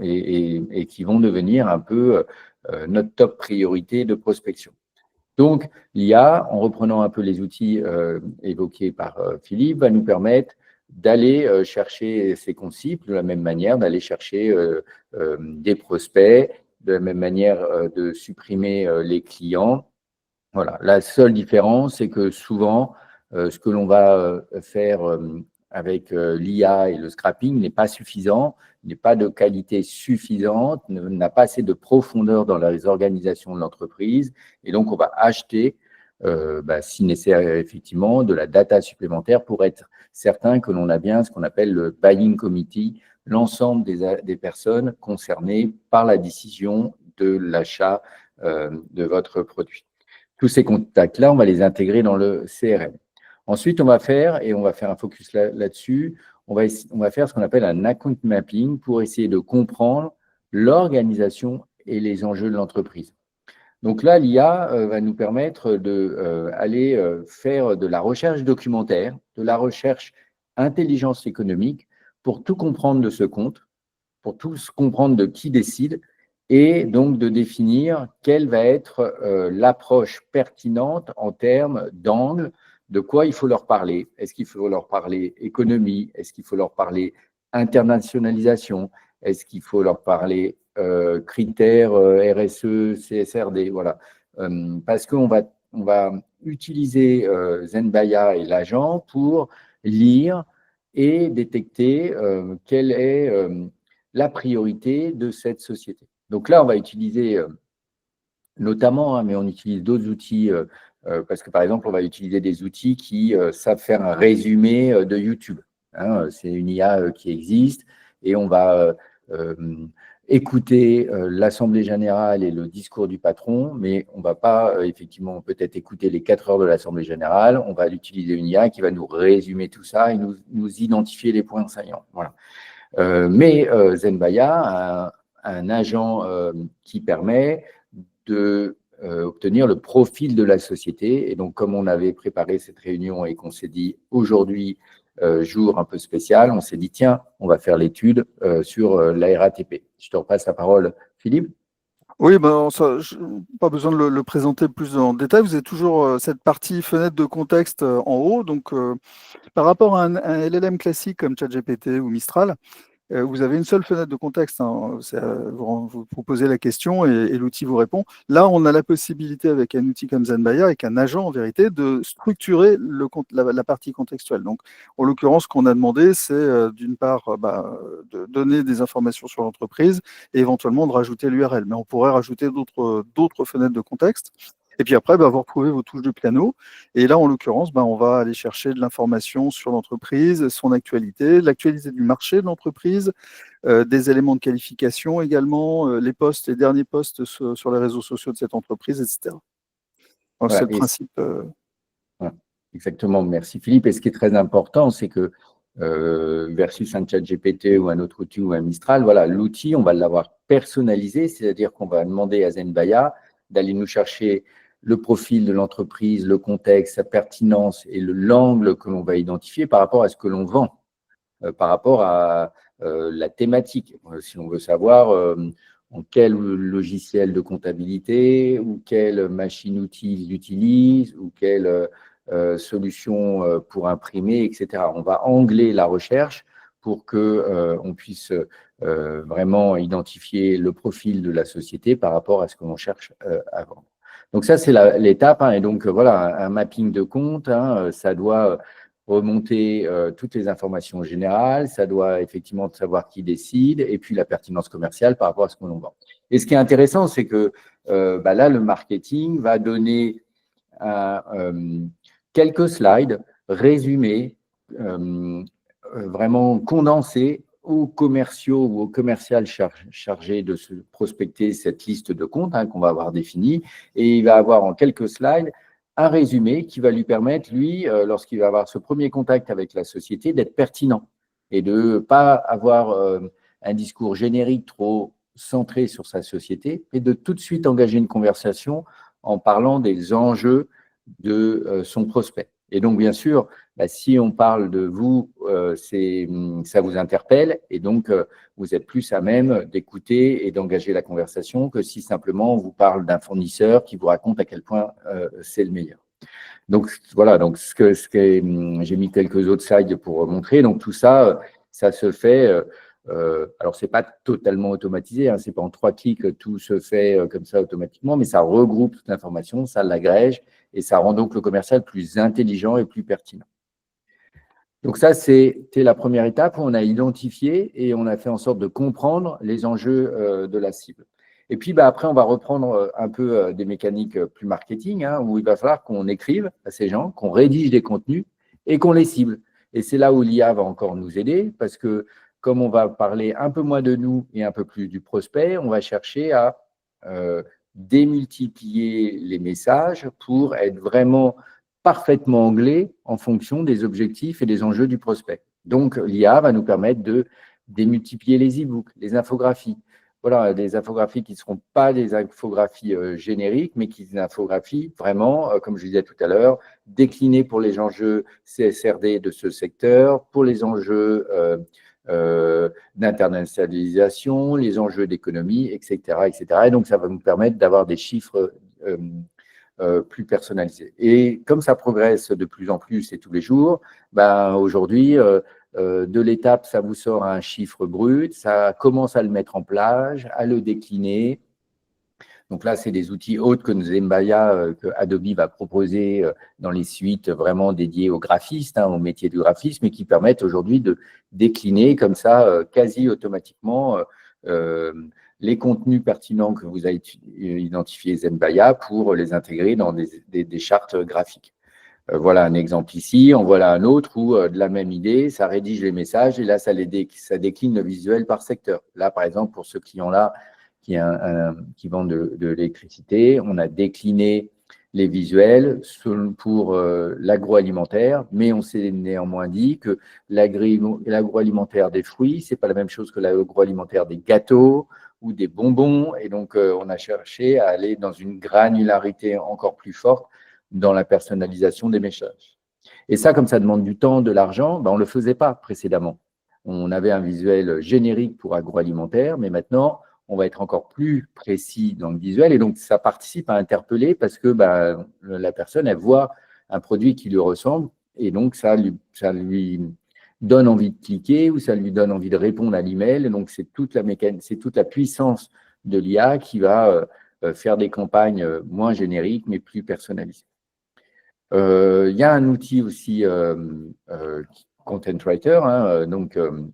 et qui vont devenir un peu notre top priorité de prospection. Donc, l'IA, en reprenant un peu les outils évoqués par Philippe, va nous permettre d'aller chercher ces comptes cibles de la même manière, d'aller chercher des prospects, de la même manière de supprimer les clients. Voilà. La seule différence, c'est que souvent, ce que l'on va faire avec l'IA et le scrapping n'est pas suffisant, n'est pas de qualité suffisante, n'a pas assez de profondeur dans les organisations de l'entreprise. Et donc, on va acheter, si nécessaire, effectivement, de la data supplémentaire pour être certain que l'on a bien ce qu'on appelle le buying committee, l'ensemble des personnes concernées par la décision de l'achat de votre produit. Tous ces contacts-là, on va les intégrer dans le CRM. Ensuite, on va faire un focus là-dessus, on va faire ce qu'on appelle un account mapping pour essayer de comprendre l'organisation et les enjeux de l'entreprise. Donc là, l'IA va nous permettre d'aller faire de la recherche documentaire, de la recherche intelligence économique pour tout comprendre de ce compte, pour tout comprendre de qui décide et donc de définir quelle va être l'approche pertinente en termes d'angle, de quoi il faut leur parler. Est-ce qu'il faut leur parler économie? Est-ce qu'il faut leur parler internationalisation? Est-ce qu'il faut leur parler critères RSE, CSRD? Voilà. Parce qu'on va utiliser Zenbaya et l'agent pour lire et détecter quelle est la priorité de cette société. Donc là, on va utiliser notamment, mais on utilise d'autres outils, parce que par exemple, on va utiliser des outils qui savent faire un résumé de YouTube. Hein, c'est une IA qui existe et on va écouter l'Assemblée générale et le discours du patron, mais on ne va pas effectivement peut-être écouter les 4 heures de l'Assemblée générale, on va utiliser une IA qui va nous résumer tout ça et nous identifier les points saillants. Voilà. Mais Zenbaya a un agent qui permet d'obtenir le profil de la société. Et donc, comme on avait préparé cette réunion et qu'on s'est dit aujourd'hui, jour un peu spécial, on s'est dit, tiens, on va faire l'étude sur la RATP. Je te repasse la parole, Philippe. Oui, pas besoin de le présenter plus en détail. Vous avez toujours cette partie fenêtre de contexte en haut. Donc, par rapport à un LLM classique comme ChatGPT ou Mistral, vous avez une seule fenêtre de contexte. Hein. Vous proposez la question et l'outil vous répond. Là, on a la possibilité avec un outil comme Zenbaya, avec un agent en vérité, de structurer la partie contextuelle. Donc, en l'occurrence, ce qu'on a demandé, c'est d'une part de donner des informations sur l'entreprise et éventuellement de rajouter l'URL. Mais on pourrait rajouter d'autres fenêtres de contexte. Et puis après, vous retrouvez vos touches de piano. Et là, en l'occurrence, on va aller chercher de l'information sur l'entreprise, son actualité, l'actualité du marché de l'entreprise, des éléments de qualification également, les derniers posts sur les réseaux sociaux de cette entreprise, etc. Voilà, c'est le principe. Voilà. Exactement, merci Philippe. Et ce qui est très important, c'est que versus un ChatGPT ou un autre outil ou un Mistral, voilà, l'outil, on va l'avoir personnalisé, c'est-à-dire qu'on va demander à Zenbaya d'aller nous chercher le profil de l'entreprise, le contexte, sa pertinence et l'angle que l'on va identifier par rapport à ce que l'on vend, par rapport à la thématique. Si on veut savoir, quel logiciel de comptabilité ou quelle machine-outil ils utilisent ou quelle solution pour imprimer, etc. On va angler la recherche pour qu'on puisse vraiment identifier le profil de la société par rapport à ce que l'on cherche à vendre. Donc ça, c'est l'étape. Et donc, voilà, un mapping de compte, ça doit remonter toutes les informations générales, ça doit effectivement savoir qui décide, et puis la pertinence commerciale par rapport à ce que l'on vend. Et ce qui est intéressant, c'est que là, le marketing va donner quelques slides résumés, vraiment condensés aux commerciaux ou aux commerciales chargés de se prospecter cette liste de comptes qu'on va avoir définie. Et il va avoir en quelques slides un résumé qui va lui permettre, lui, lorsqu'il va avoir ce premier contact avec la société, d'être pertinent et de ne pas avoir un discours générique trop centré sur sa société et de tout de suite engager une conversation en parlant des enjeux de son prospect. Et donc, bien sûr, si on parle de vous, ça vous interpelle et donc vous êtes plus à même d'écouter et d'engager la conversation que si simplement on vous parle d'un fournisseur qui vous raconte à quel point c'est le meilleur. Donc, voilà, donc j'ai mis quelques autres slides pour montrer. Donc, tout ça, ça se fait. Alors, ce n'est pas totalement automatisé, ce n'est pas en 3 clics, tout se fait comme ça automatiquement, mais ça regroupe toute l'information, ça l'agrège et ça rend donc le commercial plus intelligent et plus pertinent. Donc ça, c'était la première étape où on a identifié et on a fait en sorte de comprendre les enjeux de la cible. Et puis après, on va reprendre un peu des mécaniques plus marketing, où il va falloir qu'on écrive à ces gens, qu'on rédige des contenus et qu'on les cible. Et c'est là où l'IA va encore nous aider parce que comme on va parler un peu moins de nous et un peu plus du prospect, on va chercher à démultiplier les messages pour être vraiment parfaitement anglais en fonction des objectifs et des enjeux du prospect. Donc, l'IA va nous permettre de démultiplier les e-books, les infographies. Voilà, des infographies qui ne seront pas des infographies génériques, mais qui sont des infographies vraiment, comme je disais tout à l'heure, déclinées pour les enjeux CSRD de ce secteur, pour les enjeux d'internationalisation, les enjeux d'économie, etc., etc. Et donc, ça va nous permettre d'avoir des chiffres plus personnalisés. Et comme ça progresse de plus en plus et tous les jours, aujourd'hui, de l'étape, ça vous sort un chiffre brut, ça commence à le mettre en place, à le décliner. Donc là, c'est des outils autres que Zembaya, que Adobe va proposer dans les suites vraiment dédiées aux graphistes, au métier du graphisme, et qui permettent aujourd'hui de décliner comme ça quasi automatiquement les contenus pertinents que vous avez identifiés Zembaya pour les intégrer dans des chartes graphiques. Voilà un exemple ici, en voilà un autre où de la même idée, ça rédige les messages et là, ça décline le visuel par secteur. Là, par exemple, pour ce client-là qui vend de l'électricité, on a décliné les visuels pour l'agroalimentaire, mais on s'est néanmoins dit que l'agroalimentaire des fruits, ce n'est pas la même chose que l'agroalimentaire des gâteaux ou des bonbons. Et donc, on a cherché à aller dans une granularité encore plus forte dans la personnalisation des messages. Et ça, comme ça demande du temps, de l'argent, on ne le faisait pas précédemment. On avait un visuel générique pour agroalimentaire, mais maintenant, on va être encore plus précis dans le visuel. Et donc, ça participe à interpeller parce que la personne, elle voit un produit qui lui ressemble et donc, ça lui donne envie de cliquer ou ça lui donne envie de répondre à l'email. Et donc, c'est toute la puissance de l'IA qui va faire des campagnes moins génériques, mais plus personnalisées. Il y a un outil aussi, Content Writer,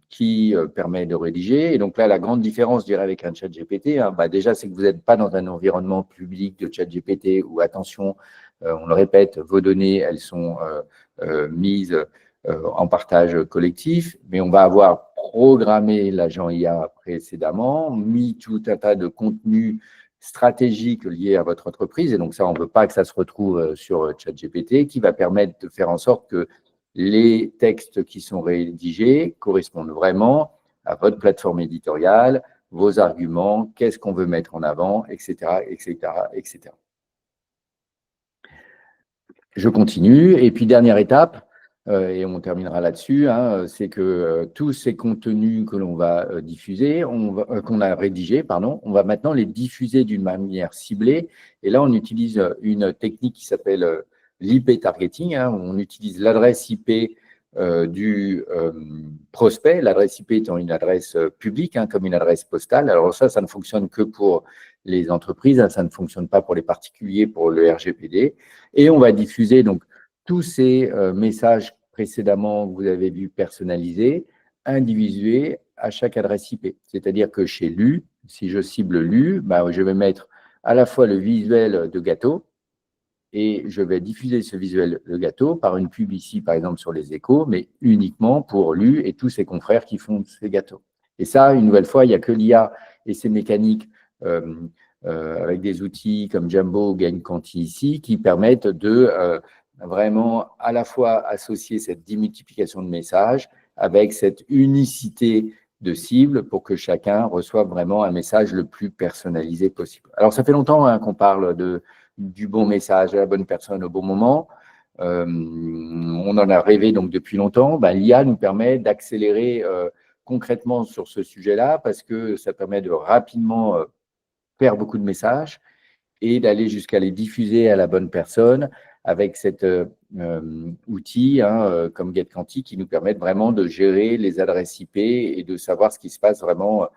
qui permet de rédiger. Et donc là, la grande différence, je dirais, avec un ChatGPT, déjà, c'est que vous n'êtes pas dans un environnement public de ChatGPT où, attention, on le répète, vos données, elles sont mises en partage collectif, mais on va avoir programmé l'agent IA précédemment, mis tout un tas de contenus stratégiques liés à votre entreprise. Et donc ça, on ne veut pas que ça se retrouve sur ChatGPT, qui va permettre de faire en sorte que les textes qui sont rédigés correspondent vraiment à votre plateforme éditoriale, vos arguments, qu'est-ce qu'on veut mettre en avant, etc., etc., etc. Je continue. Et puis, dernière étape, et on terminera là-dessus, hein, c'est que tous ces contenus que l'on va diffuser, qu'on a rédigés, pardon, on va maintenant les diffuser d'une manière ciblée. Et là, on utilise une technique qui s'appelle l'IP targeting. Hein, on utilise l'adresse IP du prospect, l'adresse IP étant une adresse publique, hein, comme une adresse postale. Alors ça ne fonctionne que pour les entreprises, hein, ça ne fonctionne pas pour les particuliers, pour le RGPD. Et on va diffuser donc tous ces messages précédemment que vous avez vus personnalisés, individués à chaque adresse IP. C'est-à-dire que chez Lu, si je cible Lu, je vais mettre à la fois le visuel de gâteau et je vais diffuser ce visuel de gâteau par une pub ici, par exemple, sur les Échos, mais uniquement pour Lu et tous ses confrères qui font ces gâteaux. Et ça, une nouvelle fois, il n'y a que l'IA et ses mécaniques avec des outils comme Jumbo ou GainQuanti ici qui permettent de vraiment à la fois associer cette démultiplication de messages avec cette unicité de cible pour que chacun reçoive vraiment un message le plus personnalisé possible. Alors, ça fait longtemps hein, qu'on parle du bon message à la bonne personne au bon moment. On en a rêvé donc depuis longtemps. L'IA nous permet d'accélérer concrètement sur ce sujet-là parce que ça permet de rapidement faire beaucoup de messages et d'aller jusqu'à les diffuser à la bonne personne avec cet outil hein, comme GetQuanti qui nous permet vraiment de gérer les adresses IP et de savoir ce qui se passe vraiment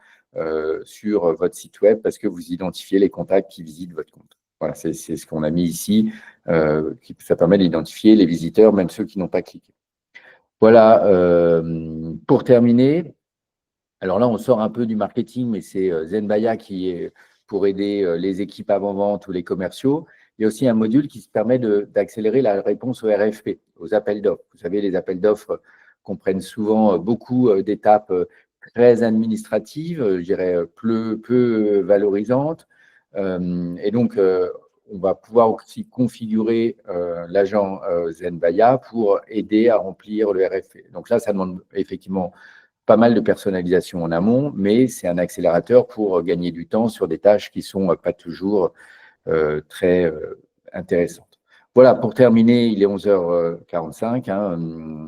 sur votre site web parce que vous identifiez les contacts qui visitent votre compte. Voilà, c'est ce qu'on a mis ici. Ça permet d'identifier les visiteurs, même ceux qui n'ont pas cliqué. Voilà, pour terminer, alors là, on sort un peu du marketing, mais c'est Zenbaya qui est pour aider les équipes avant-vente ou les commerciaux. Il y a aussi un module qui se permet d'accélérer la réponse aux RFP, aux appels d'offres. Vous savez, les appels d'offres comprennent souvent beaucoup d'étapes très administratives, je dirais peu valorisantes. Et donc, on va pouvoir aussi configurer l'agent Zenbaya pour aider à remplir le RFP. Donc là, ça demande effectivement pas mal de personnalisation en amont, mais c'est un accélérateur pour gagner du temps sur des tâches qui ne sont pas toujours très intéressantes. Voilà, pour terminer, il est 11h45. Hein,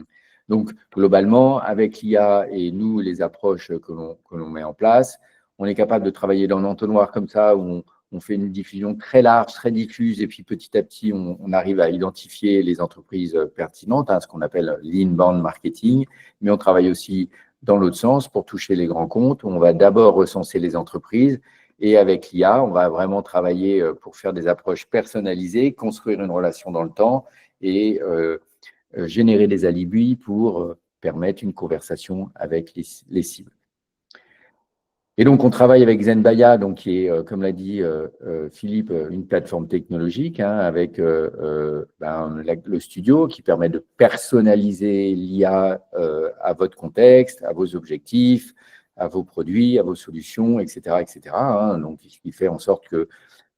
donc, globalement, avec l'IA et nous, les approches que l'on met en place, on est capable de travailler dans l'entonnoir comme ça, où on fait une diffusion très large, très diffuse, et puis petit à petit, on arrive à identifier les entreprises pertinentes, hein, ce qu'on appelle l'inbound marketing, mais on travaille aussi dans l'autre sens pour toucher les grands comptes, où on va d'abord recenser les entreprises, et avec l'IA, on va vraiment travailler pour faire des approches personnalisées, construire une relation dans le temps et générer des alibis pour permettre une conversation avec les cibles. Et donc, on travaille avec Zenbaya, donc, qui est, comme l'a dit Philippe, une plateforme technologique hein, avec le studio qui permet de personnaliser l'IA à votre contexte, à vos objectifs, à vos produits, à vos solutions, etc. Hein, donc, ce qui fait en sorte que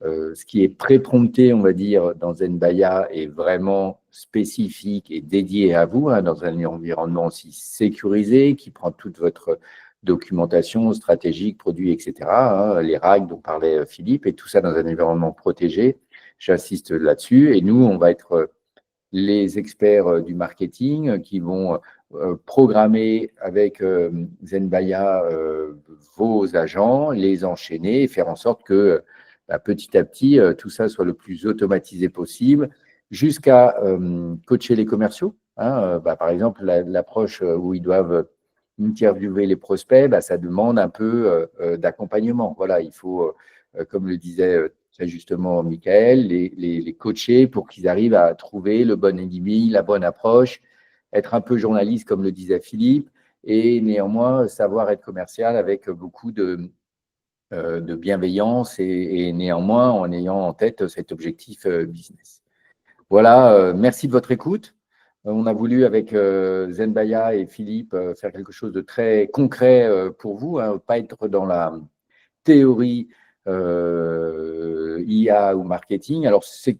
ce qui est pré-prompté, on va dire, dans Zenbaya est vraiment spécifique et dédié à vous, hein, dans un environnement aussi sécurisé qui prend toute votre documentation stratégique, produits, etc., hein, les RAG dont parlait Philippe, et tout ça dans un environnement protégé. J'insiste là-dessus. Et nous, on va être les experts du marketing qui vont programmer avec Zenbaya vos agents, les enchaîner et faire en sorte que petit à petit, tout ça soit le plus automatisé possible jusqu'à coacher les commerciaux. Hein, par exemple, l'approche où ils doivent interviewer les prospects, ça demande un peu d'accompagnement. Voilà, il faut, comme le disait très justement Michael, les coacher pour qu'ils arrivent à trouver le bon ennemi, la bonne approche, être un peu journaliste, comme le disait Philippe, et néanmoins savoir être commercial avec beaucoup de bienveillance et néanmoins en ayant en tête cet objectif business. Voilà, merci de votre écoute. On a voulu, avec Zenbaya et Philippe, faire quelque chose de très concret pour vous, hein, pas être dans la théorie IA ou marketing. Alors, c'est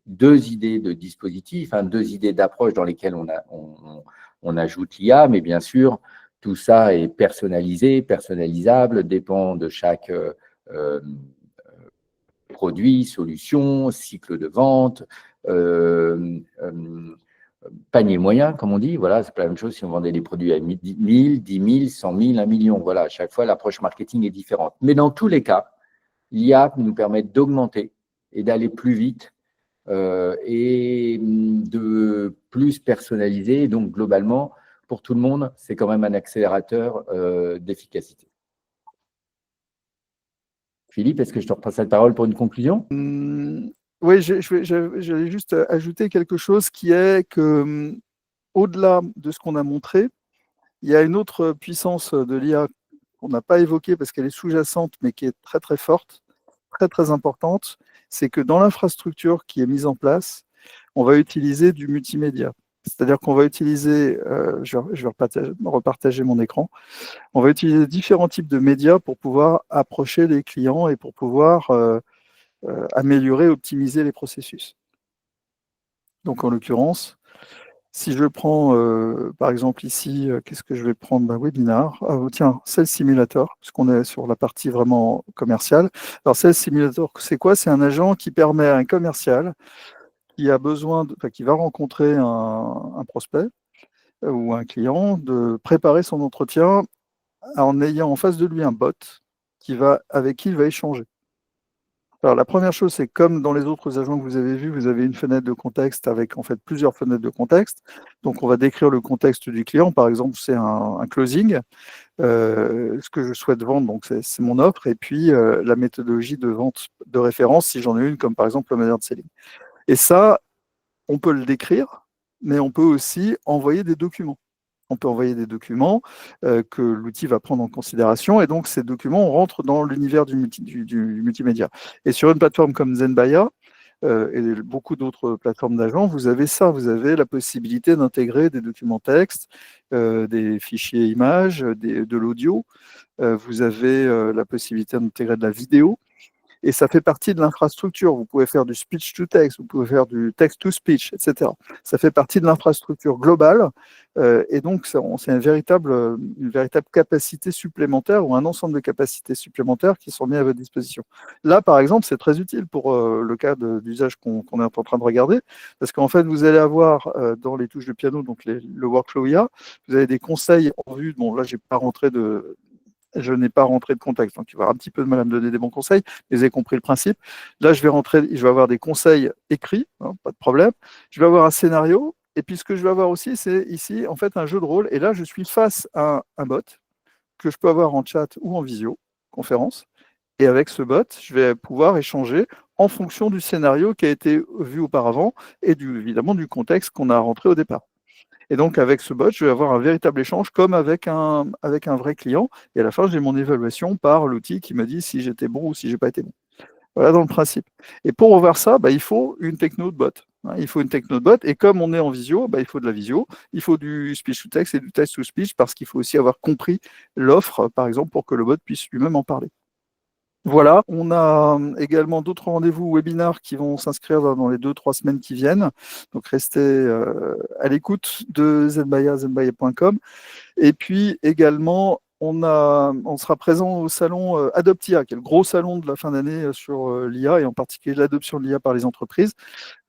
deux idées de dispositifs, hein, deux idées d'approche dans lesquelles on ajoute l'IA, mais bien sûr, tout ça est personnalisé, personnalisable, dépend de chaque produit, solution, cycle de vente, panier moyen, comme on dit. Voilà, c'est pas la même chose si on vendait des produits à 1000, 10 000, 100 000, 1 million. Voilà, à chaque fois, l'approche marketing est différente. Mais dans tous les cas, l'IA nous permet d'augmenter et d'aller plus vite et de plus personnaliser. Donc, globalement, pour tout le monde, c'est quand même un accélérateur d'efficacité. Philippe, est-ce que je te repasse la parole pour une conclusion? Oui, j'allais juste ajouter quelque chose qui est que, au-delà de ce qu'on a montré, il y a une autre puissance de l'IA qu'on n'a pas évoquée parce qu'elle est sous-jacente, mais qui est très très forte, très très importante. C'est que dans l'infrastructure qui est mise en place, on va utiliser du multimédia. C'est-à-dire qu'on va utiliser, je vais repartager mon écran, on va utiliser différents types de médias pour pouvoir approcher les clients et pour pouvoir améliorer, optimiser les processus. Donc en l'occurrence, si je prends par exemple ici, qu'est-ce que je vais prendre? Webinar. Ah, tiens, Sales Simulator, puisqu'on est sur la partie vraiment commerciale. Alors Sales Simulator, c'est quoi? C'est un agent qui permet à un commercial qui a besoin, qui va rencontrer un prospect ou un client de préparer son entretien en ayant en face de lui un bot avec qui il va échanger. Alors la première chose, c'est comme dans les autres agents que vous avez vus, vous avez une fenêtre de contexte avec en fait plusieurs fenêtres de contexte. Donc on va décrire le contexte du client. Par exemple, c'est un closing. Ce que je souhaite vendre, donc c'est mon offre, et puis la méthodologie de vente de référence, si j'en ai une, comme par exemple le manager de selling. Et ça, on peut le décrire, mais on peut aussi envoyer des documents. On peut envoyer des documents que l'outil va prendre en considération, et donc ces documents rentrent dans l'univers du multimédia. Et sur une plateforme comme Zenbaya, et beaucoup d'autres plateformes d'agents, vous avez ça, vous avez la possibilité d'intégrer des documents texte, des fichiers images, de l'audio, vous avez la possibilité d'intégrer de la vidéo, et ça fait partie de l'infrastructure. Vous pouvez faire du speech to text, vous pouvez faire du text to speech, etc. Ça fait partie de l'infrastructure globale, et donc c'est une véritable capacité supplémentaire ou un ensemble de capacités supplémentaires qui sont mises à votre disposition. Là, par exemple, c'est très utile pour le cas d'usage qu'on est en train de regarder, parce qu'en fait, vous allez avoir dans les touches de piano, donc le workflow IA, vous avez des conseils en vue. Bon, là, je n'ai pas rentré de contexte, donc il va avoir un petit peu de mal à me donner des bons conseils, mais vous avez compris le principe. Là, je vais avoir des conseils écrits, hein, pas de problème. Je vais avoir un scénario, et puis ce que je vais avoir aussi, c'est ici, en fait, un jeu de rôle. Et là, je suis face à un bot que je peux avoir en chat ou en visioconférence. Et avec ce bot, je vais pouvoir échanger en fonction du scénario qui a été vu auparavant et évidemment du contexte qu'on a rentré au départ. Et donc, avec ce bot, je vais avoir un véritable échange comme avec un vrai client. Et à la fin, j'ai mon évaluation par l'outil qui me dit si j'étais bon ou si je n'ai pas été bon. Voilà dans le principe. Et pour revoir ça, il faut une techno de bot. Il faut une techno de bot. Et comme on est en visio, il faut de la visio. Il faut du speech to text et du text to speech parce qu'il faut aussi avoir compris l'offre, par exemple, pour que le bot puisse lui-même en parler. Voilà, on a également d'autres rendez-vous webinars qui vont s'inscrire dans les 2-3 semaines qui viennent. Donc restez à l'écoute de Zenbaya, zenbaya.com. Et puis également, on sera présent au salon Adoptia, qui est le gros salon de la fin d'année sur l'IA, et en particulier l'adoption de l'IA par les entreprises.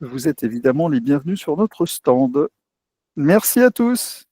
Vous êtes évidemment les bienvenus sur notre stand. Merci à tous.